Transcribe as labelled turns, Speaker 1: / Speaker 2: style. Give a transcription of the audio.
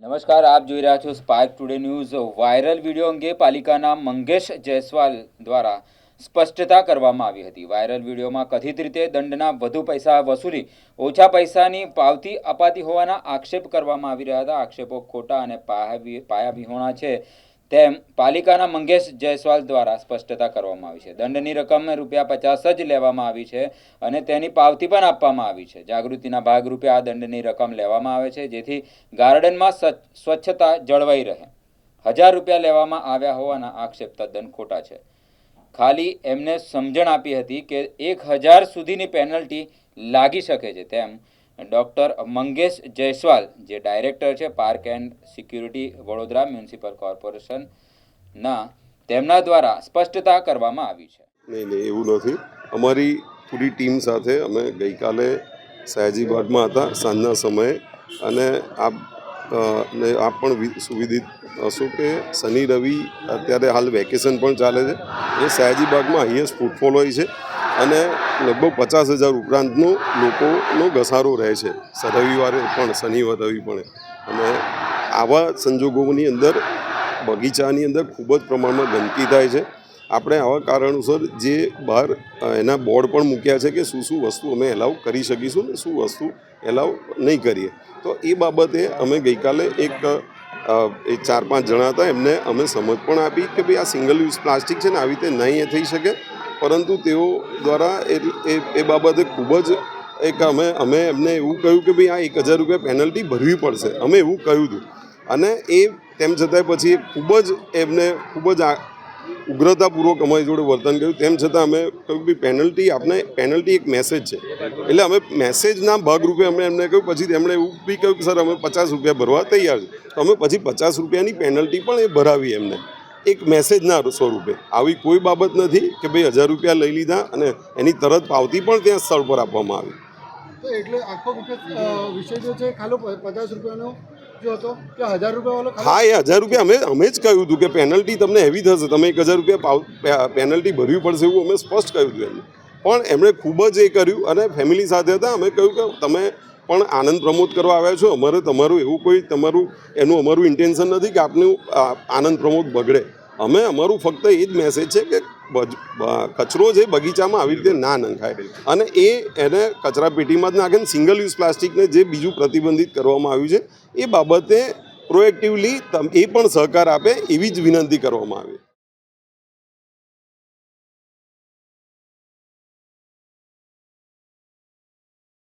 Speaker 1: નમસ્કાર, આપ જોઈ રહ્યા છો spark today news. Viral video અંગે પાલિકાના મંગેશ જયસ્વાલ દ્વારા સ્પષ્ટતા કરવામાં આવી હતી। વાયરલ વિડીયોમાં કથિત રીતે દંડના વધુ પૈસા વસૂલી ઓછા પૈસાની પાવતી અપાતી હોવાના આક્ષેપ કરવામાં આવી રહ્યા હતા। આક્ષેપો ખોટા અને પાયાવિહોણા છે તેમ પાલિકાના મંગેશ જયસ્વાલ દ્વારા સ્પષ્ટતા કરવામાં આવી છે। દંડની રકમ ₹50 જ લેવામાં આવી છે અને તેની પાવતી પણ આપવામાં આવી છે। જાગૃતિના ભાગરૂપે આ દંડની રકમ લેવામાં આવે છે જેથી ગાર્ડનમાં સ્વચ્છતા જળવાઈ રહે। ₹1000 લેવામાં આવ્યા હોવાના આક્ષેપ તદ્દન ખોટા છે। ખાલી એમને સમજણ આપી હતી કે 1000 સુધીની પેનલ્ટી લાગી શકે છે તેમ ડૉક્ટર મંગેશ જયસ્વાલ જે ડાયરેક્ટર છે park and security Vadodara municipal કોર્પોરેશનના તેમના દ્વારા સ્પષ્ટતા કરવામાં આવી છે।
Speaker 2: નહીં એવું નથી। અમારી પૂરી ટીમ સાથે અમે ગઈકાલે સયાજીબાગમાં હતા સાંજના સમયે અને આપ પણ સુવિધિત હશો કે શનિ રવિ અત્યારે હાલ વેકેશન પણ ચાલે છે એ સયાજીબાગમાં હાઈએસ્ટ ફૂટફોલ હોય છે અને લગભગ 50,000 ઉપરાંતનો લોકોનો ઘસારો રહે છે રવિવારે પણ શનિવાર રવિ પણ। અને આવા સંજોગોની અંદર બગીચાની અંદર ખૂબ જ પ્રમાણમાં ગંદકી થાય છે। આપણે આવા કારણોસર જે બહાર એના બોર્ડ પણ મૂક્યા છે કે શું શું વસ્તુ અમે એલાઉ કરી શકીશું ને શું વસ્તુ એલાઉ નહીં કરીએ। તો એ બાબતે અમે ગઈકાલે એક 4-5 જણા હતા એમને અમે સમજ પણ આપી કે ભાઈ આ સિંગલ યુઝ પ્લાસ્ટિક છે ને આવી રીતે નહીં થઈ શકે, પરંતુ તેઓ દ્વારા એ બાબતે ખૂબ જ અમે એમને એવું કહ્યું કે ભાઈ આ ₹1000 પેનલ્ટી ભરવી પડશે, અમે એવું કહ્યું હતું। અને એ તેમ છતાંય પછી ખૂબ જ ઉગ્રતાપૂર્વક અમારી જોડે વર્તન કર્યું। તેમ છતાં અમે કહ્યું કે પેનલ્ટી એક મેસેજ છે, એટલે અમે મેસેજના ભાગરૂપે અમે એમને કહ્યું। પછી તેમણે એવું બી કહ્યું કે સર અમે ₹50 ભરવા તૈયાર છે, તો અમે પછી ₹50ની પેનલ્ટી પણ એ ભરાવી એમને એક મેસેજના સ્વરૂપે। આવી કોઈ બાબત નથી કે ભાઈ ₹1000 લઈ લીધા અને એની તરત પાવતી પણ ત્યાં સ્થળ પર આપવામાં આવી।
Speaker 3: તો એટલે આખો વિષય જો છે ખાલી ₹50નો જો હતો કે ₹1000 વાળો?
Speaker 2: હા, એ ₹1000 અમે જ કહ્યું હતું કે પેનલ્ટી તમને એવી થશે, તમે ₹1000 પેનલ્ટી ભરવી પડશે એવું અમે સ્પષ્ટ કહ્યું હતું એમને। પણ એમણે ખૂબ જ એ કર્યું અને ફેમિલી સાથે હતા। અમે કહ્યું કે તમે પણ આનંદ પ્રમોદ કરવા આવ્યા છો, અમારે તમારું એવું કોઈ અમારું ઇન્ટેન્શન નથી કે આપનું આનંદ પ્રમોદ બગડે। અમારું ફક્ત એ જ મેસેજ છે કે કચરો છે બગીચામાં આવી રીતે ના નંખાય અને એને કચરા પેટીમાં જ નાખે। સિંગલ યુઝ પ્લાસ્ટિકને જે બીજું પ્રતિબંધિત કરવામાં આવ્યું છે એ બાબતે પ્રોએક્ટિવલી એ પણ સહકાર આપે એવી જ વિનંતી કરવામાં આવી।